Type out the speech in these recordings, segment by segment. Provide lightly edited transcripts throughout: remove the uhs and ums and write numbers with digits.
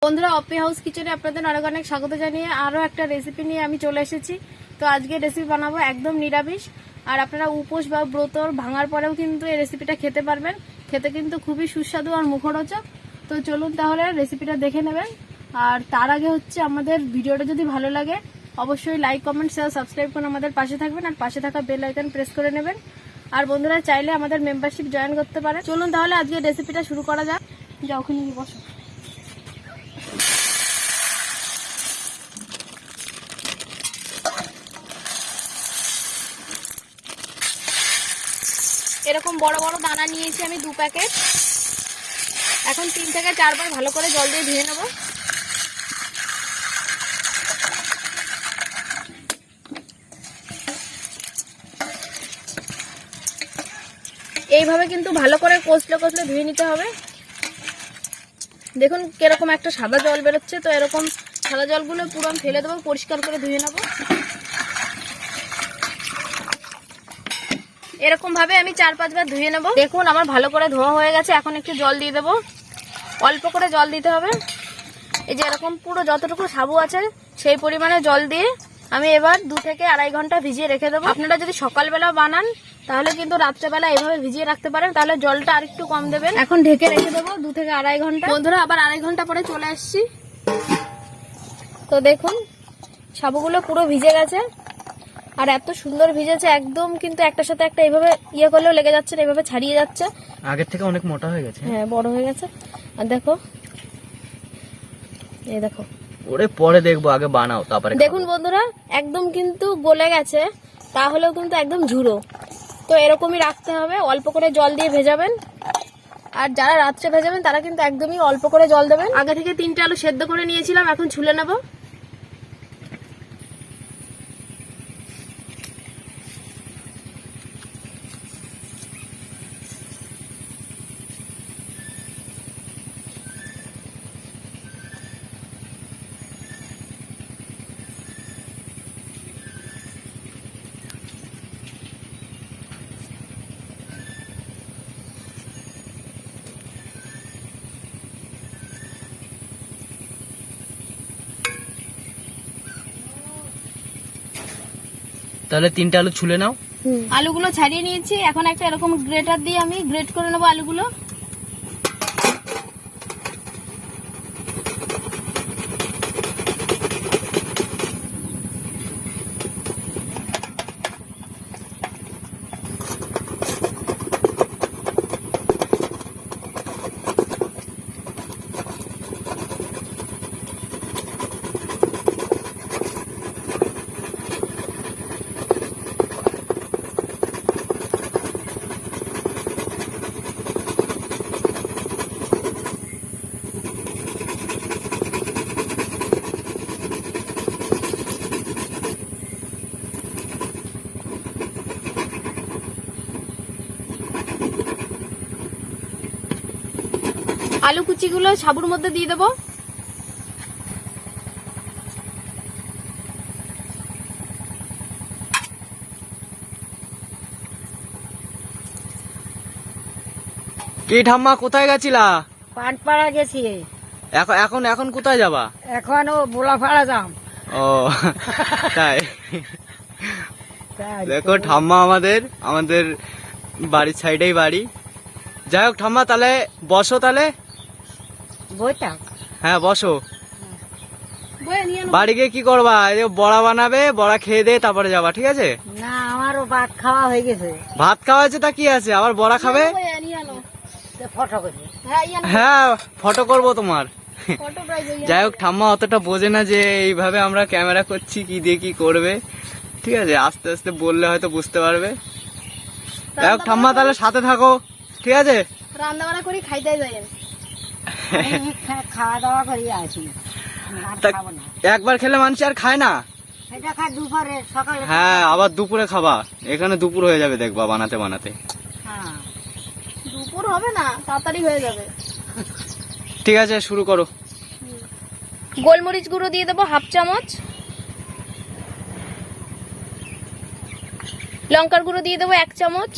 বন্ধুরা, অপি হাউস কিচেনে আপনাদের অনেক অনেক স্বাগত জানিয়ে আরও একটা রেসিপি নিয়ে আমি চলে এসেছি। তো আজকে রেসিপি বানাবো একদম নিরামিষ। আর আপনারা উপোস বা ব্রত ভাঙার পরেও কিন্তু এই রেসিপিটা খেতে পারবেন। খেতে কিন্তু খুবই সুস্বাদু আর মুখরোচক। তো চলুন তাহলে রেসিপিটা দেখে নেবেন। আর তার আগে হচ্ছে আমাদের ভিডিওটা যদি ভালো লাগে অবশ্যই লাইক, কমেন্ট, শেয়ার, সাবস্ক্রাইব করে আমাদের পাশে থাকবেন আর পাশে থাকা বেল আইকন প্রেস করে নেবেন। আর বন্ধুরা চাইলে আমাদের মেম্বারশিপ জয়েন করতে পারে। চলুন তাহলে আজকে রেসিপিটা শুরু করা যাক। যাও ওখানে গিয়ে বসো। এরকম বড় বড় দানা নিয়েছি আমি 2 প্যাকেট। এখন 3 থেকে 4 বার ভালো করে জল দিয়ে ধুয়ে নেব। এইভাবে কিন্তু ভালো করে কষলে কষলে ধুয়ে নিতে হবে। দেখুন কিরকম একটা সাদা জল বেরোচ্ছে। তো এরকম সাদা জলগুলো পুরো আমি ফেলে দেবো, পরিষ্কার করে ধুয়ে নেব। এরকম ভাবে আমি 4-5 বার ধুয়ে নেব। দেখুন আমার ভালো করে ধোয়া হয়ে গেছে। এখন একটু জল দিয়ে দেবো, অল্প করে জল দিতে হবে। এই যে এরকম পুরো যতটুকু সাবু আছে সেই পরিমাণে জল দিয়ে আমি এবার 2 থেকে 2.5 ঘন্টা ভিজিয়ে রেখে দেবো। আপনারা যদি সকালবেলা বানান তাহলে কিন্তু রাত্রেবেলা এইভাবে ভিজিয়ে রাখতে পারেন, তাহলে জলটা আর একটু কম দেবেন। এখন ঢেকে রেখে দেবো 2 থেকে 2.5 ঘন্টা। বন্ধুরা আবার 2.5 ঘন্টা পরে চলে আসছি। তো দেখুন সাবুগুলো পুরো ভিজে গেছে আর এত সুন্দর ভিজেছে একদম, কিন্তু একটার সাথে একটা এইভাবে ইয়ে করলেও লেগে যাচ্ছে না, এইভাবে ছাড়িয়ে যাচ্ছে। আগের থেকে অনেক মোটা হয়ে গেছে। হ্যাঁ, বড় হয়ে গেছে। আর দেখো, এই দেখো। ওরে পরে দেখবো, আগে বানাও তারপরে। দেখুন বন্ধুরা একদম কিন্তু গলে গেছে, তাহলেও কিন্তু একদম ঝুড়ো। তো এরকমই রাখতে হবে, অল্প করে জল দিয়ে ভেজাবেন। আর যারা রাত্রে ভেজাবেন তারা কিন্তু একদমই অল্প করে জল দেবেন। আগে থেকে 3টে আলু সেদ্ধ করে নিয়েছিলাম, এখন ছুলে নেব। তাহলে 3টে আলু ছুলে নাও। আলুগুলো ছাড়িয়ে নিয়েছি। এখন একটা এরকম গ্রেটার দিয়ে আমি গ্রেট করে নেবো আলুগুলো। আলু কুচিগুলো সাবুর মধ্যে দিয়ে দেবো। কি ঠাম্মা, কোথায় গেছিলা? পানপাড়া গেছি। এখন এখন কোথায় যাবা? এখন ও বোলাপাড়া যাম। ও তাই। দেখো ঠাম্মা আমাদের বাড়ির সাইডেই বাড়ি। যাই হোক ঠাম্মা, তাহলে বসো। তাহলে বইটা হ্যাঁ বসো। বাড়ি গিয়ে কি করবা? বড়া বানাবে, বড়া খেয়ে দিয়ে তারপরে যাবা, ঠিক আছে? না, আমারও ভাত খাওয়া হয়ে গেছে। ভাত খাওয়া হয়েছে, তা কি আছে, আবার বড়া খাবে? ফটো করে হ্যাঁ ফটো করবো তোমার। যাই হোক ঠাম্মা অতটা বোঝে না যে এইভাবে আমরা ক্যামেরা করছি, কি দিয়ে কি করবে। ঠিক আছে, আস্তে আস্তে বললে হয়তো বুঝতে পারবে। যাই হোক ঠাম্মা, তাহলে সাথে থাকো, ঠিক আছে? রান্না বান্না করি, খাইতে যাই। খাওয়া দাওয়া করি আসি। একবার খেলে মানুষ আর খায় না। সেটা খা দুপুরে, সকালে। হ্যাঁ, আবার দুপুরে খাবা। এখানে দুপুর হয়ে যাবে দেখবা বানাতে বানাতে। হ্যাঁ, দুপুর হবে না, তাড়াতাড়ি হয়ে যাবে। ঠিক আছে, শুরু করো। গোলমরিচ গুঁড়ো দিয়ে দেবো 1/2 চামচ। লঙ্কার গুঁড়ো দিয়ে দেবো 1 চামচ।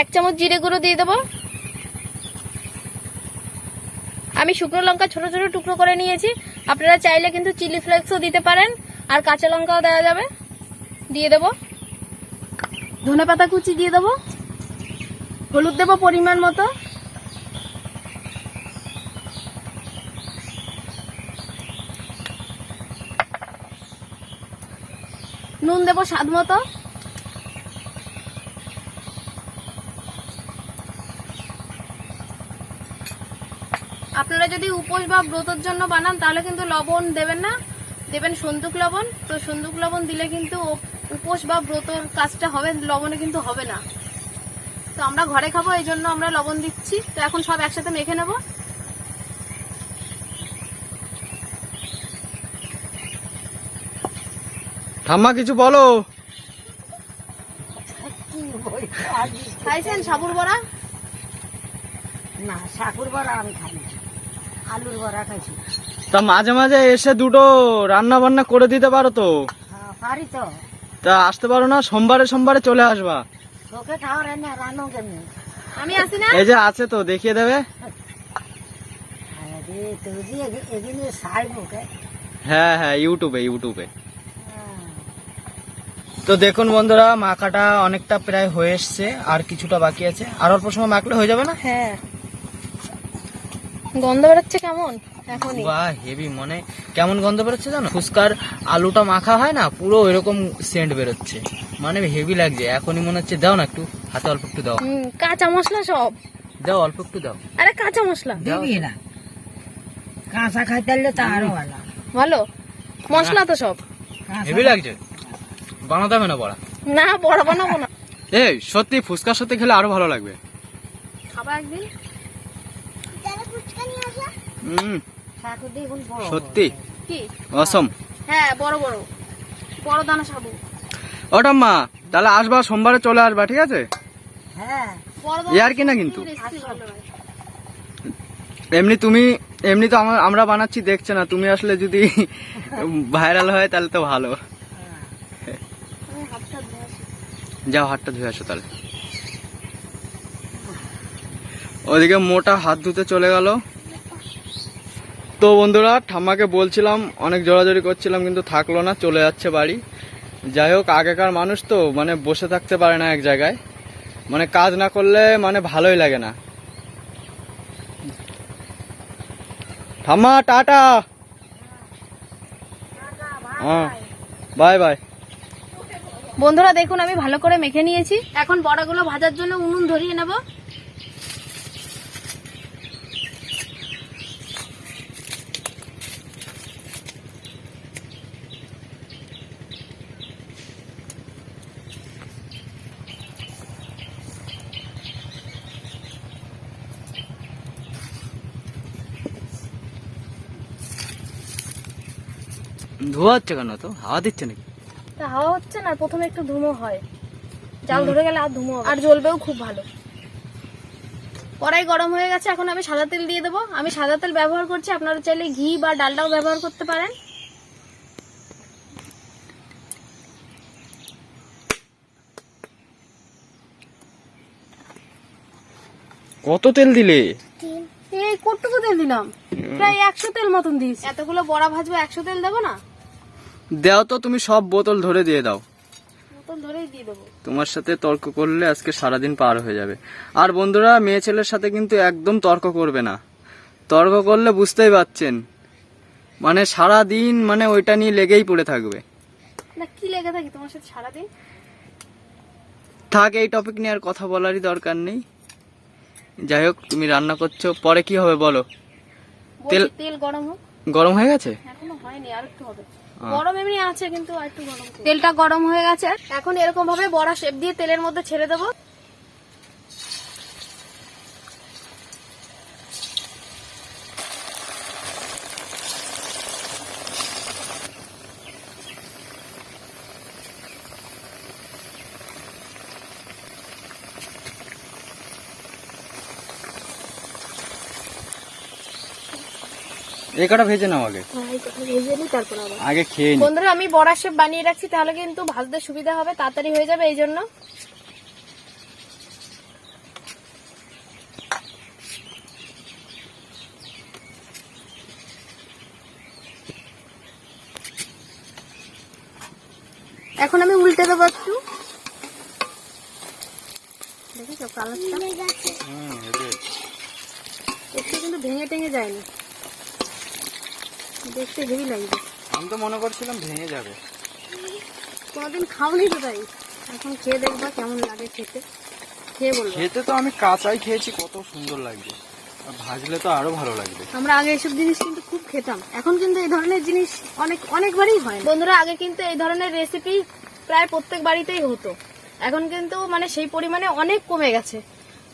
1 চামচ জিরে গুঁড়ো দিয়ে দেবো। আমি শুকনো লঙ্কা ছোট ছোট টুকরো করে নিয়েছি, আপনারা চাইলে কিন্তু চিলি ফ্লেক্সও দিতে পারেন, আর কাঁচা লঙ্কাও দেওয়া যাবে। দিয়ে দেবো ধনেপাতা কুচি, দিয়ে দেবো হলুদ, দেবো পরিমাণ মতো, নুন দেবো স্বাদ মতো, আপনারা যদি উপোস বা ব্রতর জন্য বানান তাহলে কিন্তু লবণ দেবেন না, দেবেন সন্দুক লবণ। তো সন্দুক লবণ দিলে কিন্তু উপোস বা ব্রতর কাজটা হবে, লবণে কিন্তু হবে না। তো আমরা ঘরে খাবো এই জন্য আমরা লবণ দিচ্ছি। তো এখন সব একসাথে মেখে নেব। ঠাম্মা কিছু বলো। খাইছেন সাবুর বড়া? না, সাকুর বড়া আমি খাই না, আলুর বড়া খাইছি। তা মাঝে মাঝে এসে দুটো রান্না বান্না করে দিতে পারো তো। হ্যাঁ, পারি তো। তা আসতে পারো না? সোমবারে সোমবারে চলে আসবা। তোকে খাওয়ার না, রান্না কেমনি? আমি আসি না? এই যে আছে তো, দেখিয়ে দেবে। আরে তুই যে এদিনে সাইবো কে? হ্যাঁ হ্যাঁ, ইউটিউবে ইউটিউবে। তো দেখুন বন্ধুরা, মাখাটা অনেকটা প্রায় হয়ে এসছে, আর কিছুটা বাকি আছে। আর অল্প সময় মাখলে হয়ে যাবে না? হ্যাঁ। গন্ধ বেরোচ্ছে কেমন এখনই? বাহ, হেভি। মানে কেমন গন্ধ বেরোচ্ছে জানো? ফুচকার আলুটা মাখা হয় না, পুরো এরকম সেন্ট বেরোচ্ছে, মানে হেভি লাগছে। এখনই মনে হচ্ছে দাও না একটু, হাতে অল্প একটু দাও। কাঁচা মশলা সব দাও, অল্প একটু দাও। আরে কাঁচা মশলা দিবি না, কাঁচা খাইতে হলে তো আরো ভালো। ভালো মশলা তো সব হেভি লাগছে। বানাতে হবে না বড়া? না, বড় বানাবো না। এই সত্যি ফুচকার সাথে খেলে আরো ভালো লাগবে। খাবা একদিন? সাকু দেখুন বড় সত্যি কি অসম। হ্যাঁ, বড় বড় বড় দানা সাবু। ওটা মা, তাহলে আসবা সোমবারে, চলে আসবা, ঠিক আছে? হ্যাঁ, বড় ইয়ার কি না কিন্তু। রেসিপি ভালো হয়। এমনি তো আমরা বানাচ্ছি দেখছে না, তুমি আসলে যদি ভাইরাল হয় তাহলে তো ভালো। আমি হাতটা ধুয়ে আসি। যাও হাতটা ধুয়ে আসো তাহলে। ওদিকে মোটা হাত ধুতে চলে গেল। তো বন্ধুরা, ঠাম্মাকে বলছিলাম, অনেক জোরাজোরি করছিলাম, কিন্তু থাকলো না, চলে যাচ্ছে বাড়ি। যাই হোক, আগেকার মানুষ তো মানে বসে থাকতে পারে না এক জায়গায়, মানে কাজ না করলে মানে ভালোই লাগে না। ঠাম্মা টাটা। হ্যাঁ, বাই বাই। বন্ধুরা দেখুন, আমি ভালো করে মেখে নিয়েছি। এখন বড়াগুলো ভাজার জন্য উনুন ধরিয়ে নেব। ধোয়া হচ্ছে কেন? তো হাওয়া দিচ্ছে নাকি? তা হাওয়া হচ্ছে না, প্রথমে একটু ধুমো হয়, জাল ধরে গেলে আর ধুমো হবে, আর জ্বলবেও খুব ভালো। কড়াই গরম হয়ে গেছে, এখন আমি সাদা তেল দিয়ে দেবো। আমি সাদা তেল ব্যবহার করছি, আপনারা চাইলে ঘি বা ডালডাও ব্যবহার করতে পারেন। কত তেল দিলে? এই কতটুকু তেল দিলাম? প্রায় 100 তেল মতন দিয়েছি। এতগুলো বড়া ভাজবো, 100 তেল দেবো না? দাও তো, তুমি সব বোতল ধরে দিয়ে দাও। বোতল ধরেই দিয়ে দেবো। তোমার সাথে তর্ক করলে আজকে সারাদিন পার হয়ে যাবে। আর বন্ধুরা, মেয়ে ছেলের সাথে কিন্তু একদম তর্ক করবে না। তর্ক করলে বুঝতেই পারছেন, মানে সারাদিন মানে ওইটা নিয়ে লেগেই পড়ে থাকবে। না, কি লেগে থাকি তোমার সাথে সারাদিন? থাক, এই টপিক নিয়ে আর কথা বলারই দরকার নেই। যাই হোক, তুমি রান্না করছো, পরে কি হবে বলো? তেল গরম হোক। গরম হয়ে গেছে? এখনো হয়নি, আর একটু হবে। গরম এমনি আছে, কিন্তু আর একটু গরম। তেলটা গরম হয়ে গেছে, এখন এরকম ভাবে বড়া শেপ দিয়ে তেলের মধ্যে ছেড়ে দেবো। এই কটা ভেজে নাও আগে, আগে খেয়ে নি। বন্ধুরা, আমি বড়া শেপ বানিয়ে রাখছি, তাহলে কিন্তু ভাজতে সুবিধা হবে, তাড়াতাড়ি হয়ে যাবে এই জন্য। এখন আমি উল্টে দেবো একটু। দেখেছো কালারটা একটু কিন্তু ভেঙে টেঙে যায়নি, দেখতে হেভি লাগবে। আমি তো মনে করছিলাম ভেঙে যাবে। কোনোদিন খাওনি তো, তাই এখন খেয়ে দেখবা কেমন লাগে খেতে, খেয়ে বলবো। খেতে তো আমি কাঁচাই খেয়েছি, কত সুন্দর লাগবে, আর ভাজলে তো আরো ভালো লাগবে। আমরা আগে এইসব জিনিস কিন্তু খুব খেতাম, এখন কিন্তু এই ধরনের জিনিস অনেকবারই হয়। বন্ধুরা আগে কিন্তু এই ধরনের রেসিপি প্রায় প্রত্যেক বাড়িতেই হতো, এখন কিন্তু মানে সেই পরিমাণে অনেক কমে গেছে।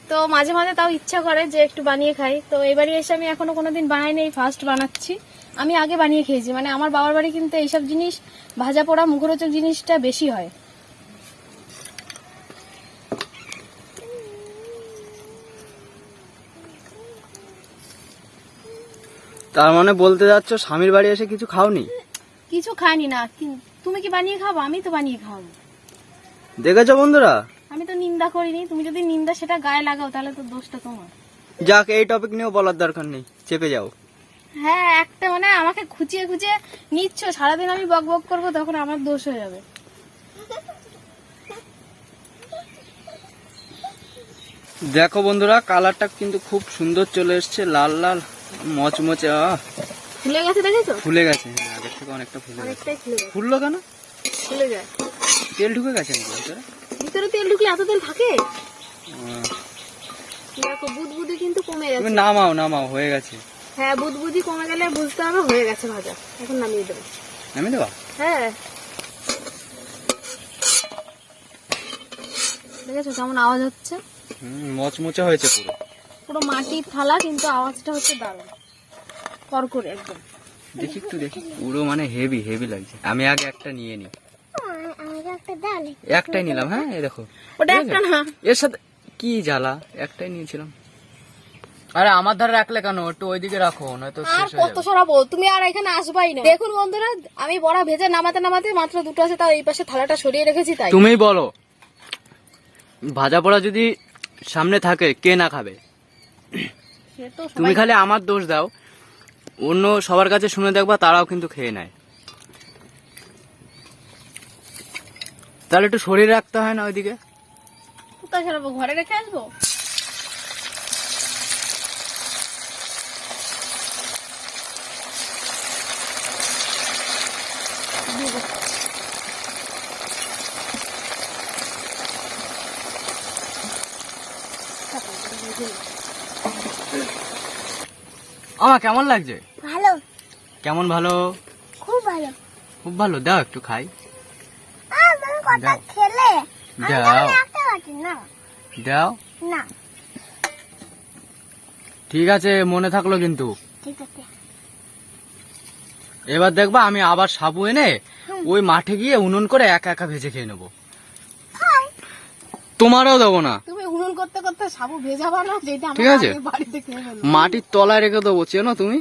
তো মাঝে মাঝে তাও ইচ্ছা করে যে একটু বানিয়ে খাই। তো এবারে এসে আমি এখনো কোনোদিন বানাইনি, ফার্স্ট বানাচ্ছি। আমি আগে বানিয়ে খেয়েছি, মানে আমার বাবার বাড়ি কিন্তু এইসব জিনিস ভাজা পোড়া মুখরোচক জিনিসটা বেশি হয়। তার মানে বলতে যাচ্ছ স্বামীর বাড়ি এসে কিছু খাওনি? কিছু খাইনি না, তুমি কি বানিয়ে খাবো? আমি তো বানিয়ে খাওয়াবো। দেখেছো বন্ধুরা, আমি তো নিন্দা করিনি, তুমি যদি নিন্দা সেটা গায়ে লাগাও তাহলে তো দোষটা তোমার। যাক, এই টপিক নিয়েও বলার দরকার নেই, চেপে যাও। হ্যাঁ, একটা মানে আমাকে খুঁচিয়ে খুঁচিয়ে নিচ্ছ, সারাদিন আমি বক বক করবো, তখন আমার দোষ হয়ে যাবে। দেখো বন্ধুরা, কালারটা কিন্তু খুব সুন্দর চলে এসছে, লাল লাল মচমচে। ফুলে গেছে, দেখেছো? ফুলে গেছে, হ্যাঁ, আগের থেকে অনেকটা ফুলে গেছে। অনেকটাই ফুলে গেছে। ফুললো কেন? ফুলে যায়, তেল ঢুকে গেছে নাকি ভিতরে? ভিতরে তেল ঢুকলে এত তেল থাকে? দেখো বুদবুদি কিন্তু কমে গেছে। তুমি নামাও, হয়ে গেছে। হ্যাঁ, বুদবুদি কমে গেলে বুঝতে হবে হয়ে গেছে ভাজা। এখন নামিয়ে দেবো। নামিয়ে দেবা? হ্যাঁ, দেখেছো কেমন আওয়াজ হচ্ছে? মচমচে হয়েছে পুরো, পুরো মাটির থালা, কিন্তু আওয়াজটা হচ্ছে দারুণ করকরে একদম। দেখি পুরো মানে হেভি লাগছে। আমি আগে একটা নিয়ে নি, একটাই নিলাম। হ্যাঁ, এই দেখো, ওটা একটা না, এর সাথে কি জ্বালা, একটাই নিয়েছিলাম। আরে আমার ধারে রাখলে কেন? একটু ওইদিকে রাখো, নয়তো আর কত সরাবো, তুমি আর এখানে আসবাই না। দেখুন বন্ধুরা, আমি বড়া ভেজে নামাতে মাত্র দুটো আছে, তাও এই পাশে থালাটা সরিয়ে রেখেছি। তাই তুমিই বলো, ভাজা পোড়া যদি সামনে থাকে কে না খাবে? তুমি খালি আমার দোষ দাও, অন্য সবার কাছে শুনে দেখবা তারাও কিন্তু খেয়ে নেয়। তাহলে একটু সরিয়ে রাখতে হয় না ওইদিকে? কোথায় সরাবো, ঘরে রেখে আসবো? আমার কেমন লাগছে? ভালো। কেমন ভালো? খুব ভালো। খুব ভালো, দাও একটু খাই। দাও দাও, ঠিক আছে, মনে থাকলো কিন্তু। এবার দেখবা আমি আবার সাবু এনে ওই মাঠে গিয়ে উনুন করে একা ভেজে খেয়ে নেবো, তোমারও দেবো না। তুমি উনুন করতে করতে সাবু ভেজাবা না, যেটা ঠিক আছে, বাড়িতে খেয়ে ফেলবো। মাটির তলায় রেখে দেবো, চেনো তুমি?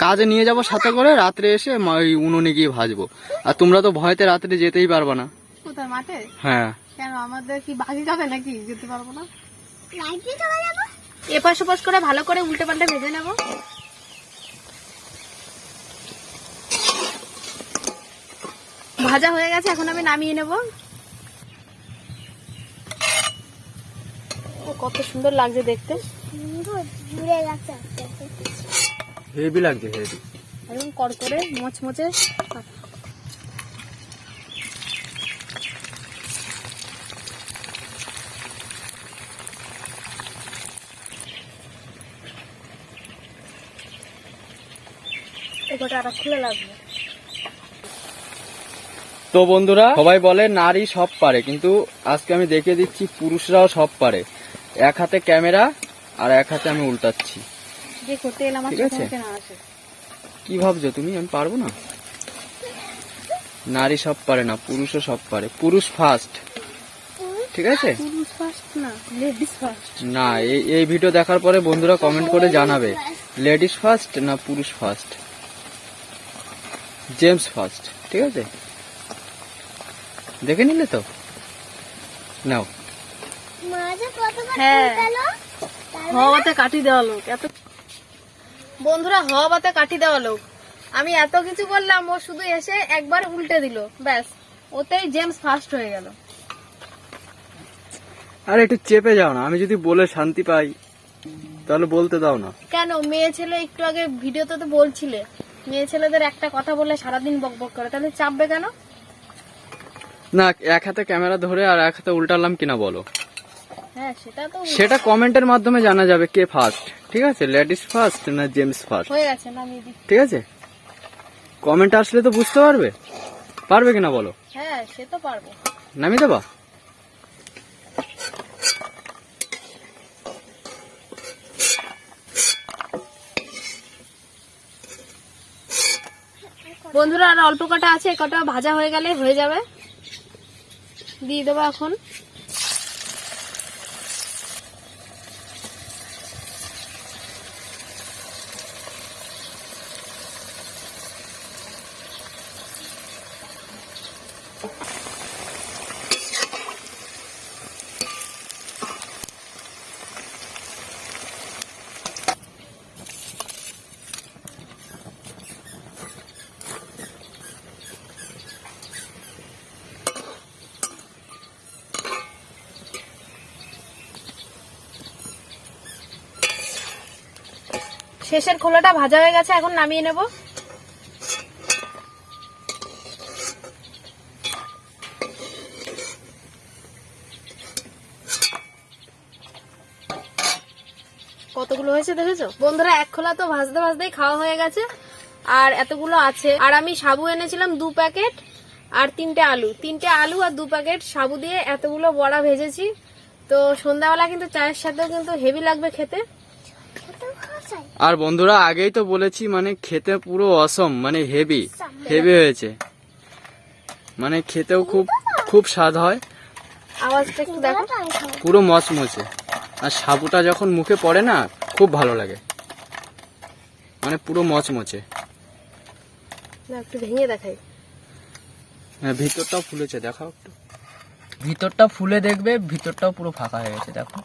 কাজে নিয়ে যাবো সাথে করে, রাত্রে এসে ওই উনুনে গিয়ে ভাজবো। আর তোমরা তো ভয়তে রাত্রে যেতেই পারবা না। কোথায়, মাঠে? হ্যাঁ। কেন, আমাদের কি বাকি যাবে নাকি? যেতে পারবো না। এপাশ ওপাশ করে ভালো করে উল্টে পাল্টে ভেজে নেবো। ভাজা হয়ে গেছে, এখন আমি নামিয়ে নেব। কত সুন্দর লাগছে দেখতে, হেভি লাগছে, হেভি একদম করকরে মচমচে। এগোটা আর খুলে লাগবে। তো বন্ধুরা, সবাই বলে নারী সব পারে, কিন্তু আজকে আমি দেখিয়ে দিচ্ছি পুরুষরাও সব পারে। এক হাতে ক্যামেরা আর এক হাতে আমি উল্টাচ্ছি। দেখো তেল আমার ঠিক আছে, কি ভাবছো তুমি আমি পারবো না? নারী সব পারে না, পুরুষও সব পারে। পুরুষ ফার্স্ট, ঠিক আছে? পুরুষ ফার্স্ট না, লেডিস ফার্স্ট। না, এই ভিডিও দেখার পরে বন্ধুরা কমেন্ট করে জানাবে লেডিস ফার্স্ট না পুরুষ ফার্স্ট, জেমস ফার্স্ট, ঠিক আছে? দেখে নিলে তো, নাও। হ্যাঁ, হওয়াতে কাটি দেওয়া লোক এত। বন্ধুরা, হওয়াতে কাটি দেওয়া লোক, আমি এত কিছু বললাম, ও শুধু এসে একবার উল্টে দিল, ব্যাস। ওতেই জেমস ফার্স্ট হয়ে গেল। আর একটু চেপে যাও না, আমি যদি বলে শান্তি পাই তাহলে বলতে দাও না। কেন মেয়ে ছেলে একটু আগে ভিডিওতে তো বলছিলে মেয়ে ছেলেদের একটা কথা বললে সারাদিন বকবক করে, তাহলে চাপবে কেন? না, এক হাতে ক্যামেরা ধরে আর এক হাতে উল্টালাম কিনা বলো? হ্যাঁ সেটা কমেন্টের মাধ্যমে জানা যাবে কে ফার্স্ট। ঠিক আছে, লেডিস ফার্স্ট না জেমস ফার্স্ট হয়ে গেছে, নামিয়ে দিই। ঠিক আছে, কমেন্ট আসলে তো বুঝতে পারবে কিনা বলো? হ্যাঁ সে তো পারবো। নামিয়ে দেবা? বন্ধুরা আর অল্প কটা আছে, কটা ভাজা হয়ে গেলে হয়ে যাবে, দিয়ে দেবো এখন। শেষের খোলাটা ভাজা হয়ে গেছে, এখন নামিয়ে নেব। কতগুলো হয়েছে দেখেছো বন্ধুরা? এক খোলা তো ভাজতে ভাজতেই খাওয়া হয়ে গেছে, আর এতগুলো আছে। আর আমি সাবু এনেছিলাম 2 প্যাকেট আর 3টে আলু আর 2 প্যাকেট সাবু দিয়ে এতগুলো বড়া ভেজেছি। তো সন্ধ্যাবেলা কিন্তু চায়ের সাথেও কিন্তু হেভি লাগবে খেতে। আর বন্ধুরা আগেই তো বলেছি, মানে খেতে পুরো অসম, মানে হেভি হয়েছে, মানে খেতেও খুব স্বাদ হয়। আওয়াজটা একটু দেখো, পুরো মচমচে। আর সাবুটা যখন মুখে পড়ে না খুব ভালো লাগে, মানে পুরো মচমচে। একটু ভেঙে দেখাই। হ্যাঁ, ভিতরটাও ফুলেছে, দেখাও একটু। ভিতরটা ফুলে দেখবে, ভিতরটাও পুরো ফাঁকা হয়ে গেছে, দেখো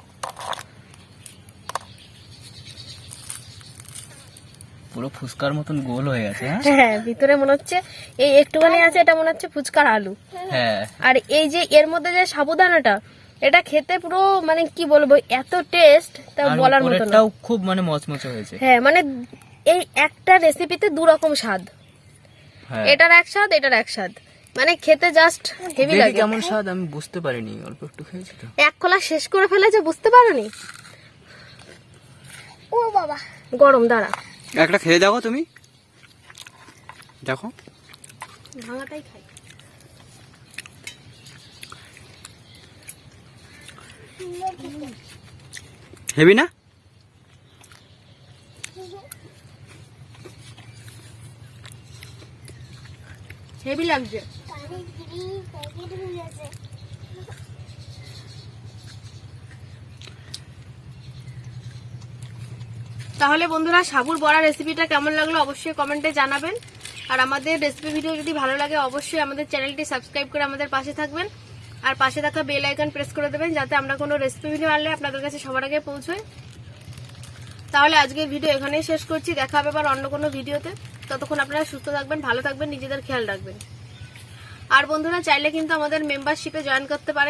পুরো ফুচকার মতন গোল হয়ে গেছে। হ্যাঁ ভিতরে মনে হচ্ছে এই একটুখানি আছে, এটা মনে হচ্ছে ফুচকার আলু। হ্যাঁ, আর এই যে এর মধ্যে যে সাবুদানাটা, এটা খেতে পুরো মানে কি বলবো, এত টেস্ট তা বলার মতো না। খুব মানে মচমচে হয়েছে। হ্যাঁ মানে এই একটা রেসিপিতে 2 রকম স্বাদ, এটার এক স্বাদ এটার এক স্বাদ, মানে খেতে জাস্ট হেভি লাগে। কেমন স্বাদ আমি বুঝতে পারিনি, অল্প একটু খেয়েছি তো। এক খোলা শেষ করে ফেলেছে, বুঝতে পারোনি? ও বাবা গরম, দাঁড়া একটা খেয়ে দেখো তুমি, দেখো ভাঙাটাই খাই। হেভি না? হেভি লাগছে। তাহলে বন্ধুরা সাবুর বড়া রেসিপিটা কেমন লাগলো অবশ্যই কমেন্টে জানাবেন। আর আমাদের রেসিপি ভিডিও যদি ভালো লাগে অবশ্যই আমাদের চ্যানেলটি সাবস্ক্রাইব করে আমাদের পাশে থাকবেন, আর পাশে থাকা বেল আইকন প্রেস করে দেবেন যাতে আমরা কোনো রেসিপি ভিডিও আনলে আপনাদের কাছে সবার আগে পৌঁছয়। তাহলে আজকের ভিডিও এখানেই শেষ করছি, দেখা হবে আবার অন্য কোনো ভিডিওতে। ততক্ষণ আপনারা সুস্থ থাকবেন, ভালো থাকবেন, নিজেদের খেয়াল রাখবেন। আর বন্ধুরা চাইলে কিন্তু আমাদের মেম্বারশিপে জয়েন করতে পারেন।